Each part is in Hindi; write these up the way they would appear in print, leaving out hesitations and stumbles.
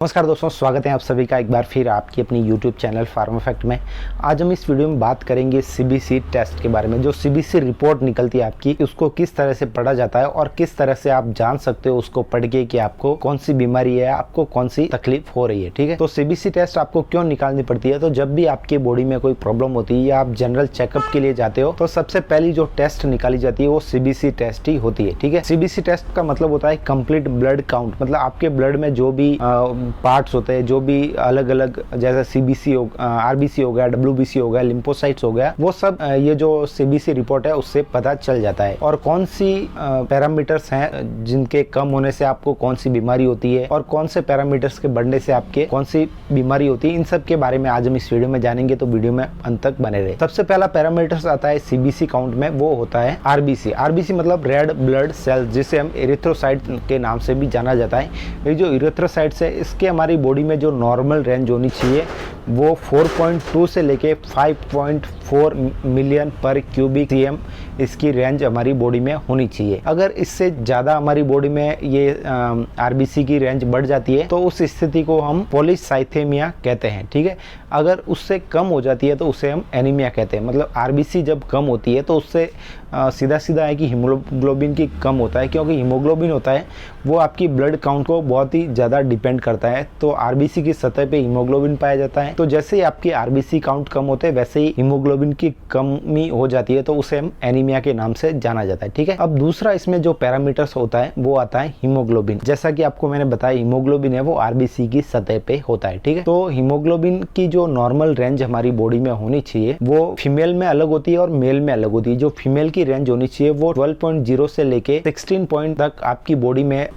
नमस्कार दोस्तों, स्वागत है आप सभी का एक बार फिर आपकी अपनी YouTube चैनल फार्मा फैक्ट में। आज हम इस वीडियो में बात करेंगे सीबीसी टेस्ट के बारे में। जो सीबीसी रिपोर्ट निकलती है आपकी, उसको किस तरह से पढ़ा जाता है और किस तरह से आप जान सकते हो उसको पढ़ के कि आपको कौन सी बीमारी है, आपको कौन सी तकलीफ हो रही है। ठीक है, तो सीबीसी टेस्ट आपको क्यों निकालनी पड़ती है? तो जब भी आपके बॉडी में कोई प्रॉब्लम होती है या आप जनरल चेकअप के लिए जाते हो तो सबसे पहली जो टेस्ट निकाली जाती है वो सीबीसी टेस्ट ही होती है। ठीक है, सीबीसी टेस्ट का मतलब होता है कंप्लीट ब्लड काउंट। मतलब आपके ब्लड में जो भी पार्ट्स होते हैं, जो भी अलग अलग, जैसे सीबीसी हो, आरबीसी हो गया, डब्ल्यूबीसी हो गया, लिम्फोसाइट्स हो गया, वो सब ये जो सीबीसी रिपोर्ट है उससे पता चल जाता है। और कौन सी पैरामीटर्स हैं जिनके कम होने से आपको कौन सी बीमारी होती है और कौन से पैरामीटर्स के बढ़ने से आपके कौन सी बीमारी होती है, इन सब के बारे में आज हम इस वीडियो में जानेंगे, तो वीडियो में अंत तक बने रहे। सबसे पहला पैरामीटर्स आता है सीबीसी काउंट में, वो होता है आरबीसी। आरबीसी मतलब रेड ब्लड सेल्स, जिसे हम इरिथ्रोसाइट के नाम से भी जाना जाता है। ये जो इरिथ्रोसाइट्स है, इसके हमारी बॉडी में जो नॉर्मल रेंज होनी चाहिए वो 4.2 से लेके 5.4 मिलियन पर क्यूबिक सीएम इसकी रेंज हमारी बॉडी में होनी चाहिए। अगर इससे ज़्यादा हमारी बॉडी में ये आरबीसी की रेंज बढ़ जाती है तो उस स्थिति को हम पॉलीसाइथेमिया कहते हैं। ठीक है, अगर उससे कम हो जाती है तो उसे हम एनीमिया कहते हैं। मतलब आरबीसी जब कम होती है तो उससे सीधा सीधा है कि हीमोग्लोबिन की कम होता है, क्योंकि हीमोग्लोबिन होता है वो आपकी ब्लड काउंट को बहुत ही ज़्यादा डिपेंड करता है। तो आरबीसी की सतह पे हीमोग्लोबिन पाया जाता है, तो जैसे ही आपकी आरबीसी काउंट कम होते हैं वैसे ही हीमोग्लोबिन की कमी हो जाती है, तो उसे हम एनीमिया के नाम से जाना जाता है। ठीक है, अब दूसरा इसमें जो पैरामीटर्स होता है वो आता है हीमोग्लोबिन। जैसा कि आपको मैंने बताया, हीमोग्लोबिन है वो आरबीसी की सतह पे होता है। ठीक है, तो हीमोग्लोबिन की जो नॉर्मल रेंज हमारी बॉडी में होनी चाहिए वो फीमेल में अलग होती है और मेल में अलग होती है। जो फीमेल की रेंज होनी चाहिए वो 12.0 से लेके 16 पॉइंट तक आपकी बॉडी में,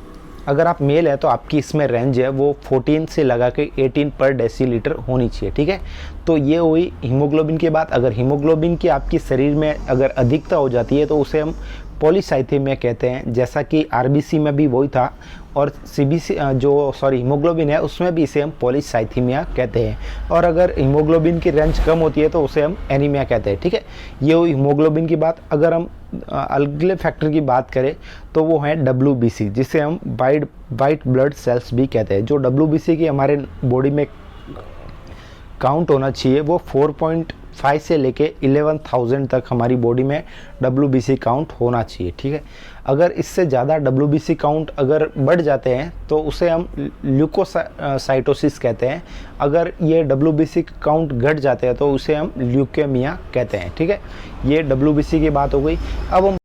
अगर आप मेल है तो आपकी इसमें रेंज है वो 14 से लगा के 18 पर डेसीलीटर होनी चाहिए। ठीक है, तो ये हुई हीमोग्लोबिन की बात। अगर हीमोग्लोबिन की आपकी शरीर में अगर अधिकता हो जाती है तो उसे हम पॉलीसाइथेमिया कहते हैं, जैसा कि आरबीसी में भी वही था, और सीबीसी हीमोग्लोबिन है उसमें भी इसे हम पॉलीसाइथेमिया कहते हैं। और अगर हीमोग्लोबिन की रेंज कम होती है तो उसे हम एनीमिया कहते हैं। ठीक है, ये हुई हीमोग्लोबिन की बात। अगर हम अगले फैक्टर की बात करें तो वो है डब्ल्यूबीसी, जिसे हम वाइट ब्लड सेल्स भी कहते हैं। जो डब्ल्यूबीसी की हमारे बॉडी में काउंट होना चाहिए वो 4.5 से लेके 11,000 तक हमारी बॉडी में डब्ल्यूबीसी काउंट होना चाहिए। ठीक है, अगर इससे ज़्यादा डब्ल्यूबीसी काउंट अगर बढ़ जाते हैं तो उसे हम ल्यूकोसाइटोसिस कहते हैं। अगर ये डब्ल्यूबीसी काउंट घट जाते हैं तो उसे हम ल्यूकेमिया कहते हैं। ठीक है, ये डब्ल्यूबीसी की बात हो गई। अब हम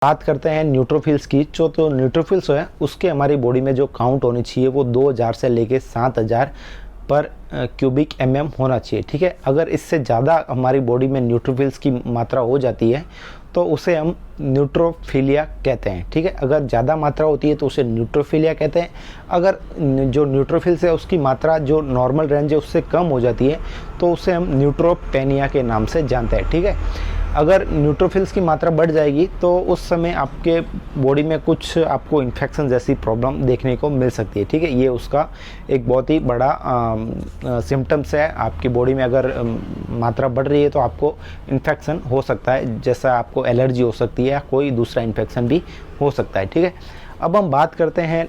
बात करते हैं न्यूट्रोफिल्स की। तो न्यूट्रोफिल्स है उसके हमारी बॉडी में जो काउंट होनी चाहिए वो 2000 से लेके 7000 पर क्यूबिक एमएम होना चाहिए। ठीक है, अगर इससे ज़्यादा हमारी बॉडी में न्यूट्रोफिल्स की मात्रा हो जाती है तो उसे हम न्यूट्रोफिलिया कहते हैं। ठीक है, अगर ज़्यादा मात्रा होती है तो उसे न्यूट्रोफिलिया कहते हैं। अगर जो न्यूट्रोफिल्स है उसकी मात्रा जो नॉर्मल रेंज है उससे कम हो जाती है तो उसे हम न्यूट्रोपेनिया के नाम से जानते हैं। ठीक है, अगर न्यूट्रोफिल्स की मात्रा बढ़ जाएगी तो उस समय आपके बॉडी में कुछ आपको इन्फेक्शन जैसी प्रॉब्लम देखने को मिल सकती है। ठीक है, ये उसका एक बहुत ही बड़ा सिम्टम्स है। आपकी बॉडी में अगर मात्रा बढ़ रही है तो आपको इन्फेक्शन हो सकता है, जैसा आपको एलर्जी हो सकती है या कोई दूसरा इन्फेक्शन भी हो सकता है। ठीक है, अब हम बात करते हैं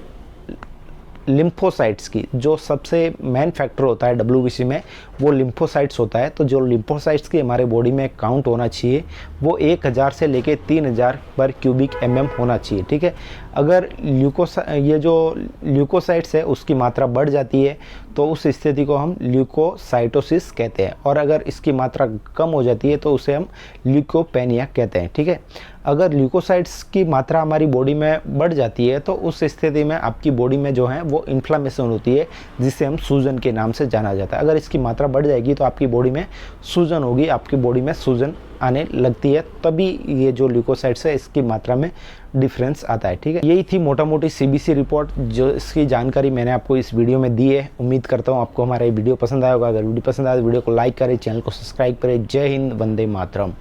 लिम्फोसाइट्स की। जो सबसे मेन फैक्टर होता है डब्ल्यूबीसी में वो लिम्फोसाइट्स होता है। तो जो लिम्फोसाइट्स की हमारे बॉडी में काउंट होना चाहिए वो 1000 से लेके 3000 पर क्यूबिक एमएम होना चाहिए। ठीक है, अगर ये जो ल्यूकोसाइट्स है उसकी मात्रा बढ़ जाती है तो उस स्थिति को हम ल्यूकोसाइटोसिस कहते हैं, और अगर इसकी मात्रा कम हो जाती है तो उसे हम ल्यूकोपेनिया कहते हैं। ठीक है, अगर ल्यूकोसाइट्स की मात्रा हमारी बॉडी में बढ़ जाती है तो उस स्थिति में आपकी बॉडी में जो है वो इन्फ्लामेशन होती है, जिसे हम सूजन के नाम से जाना जाता है। अगर इसकी मात्रा बढ़ जाएगी तो आपकी बॉडी में सूजन होगी, आपकी बॉडी में सूजन आने लगती है, तभी ये जो ल्यूकोसाइट्स है इसकी मात्रा में डिफरेंस आता है। ठीक है, यही थी मोटा मोटी सीबीसी रिपोर्ट, जो इसकी जानकारी मैंने आपको इस वीडियो में दी है। उम्मीद करता हूँ आपको हमारा ये वीडियो पसंद आया होगा। अगर वीडियो पसंद आया तो वीडियो को लाइक करें, चैनल को सब्सक्राइब करें। जय हिंद, वंदे मातरम।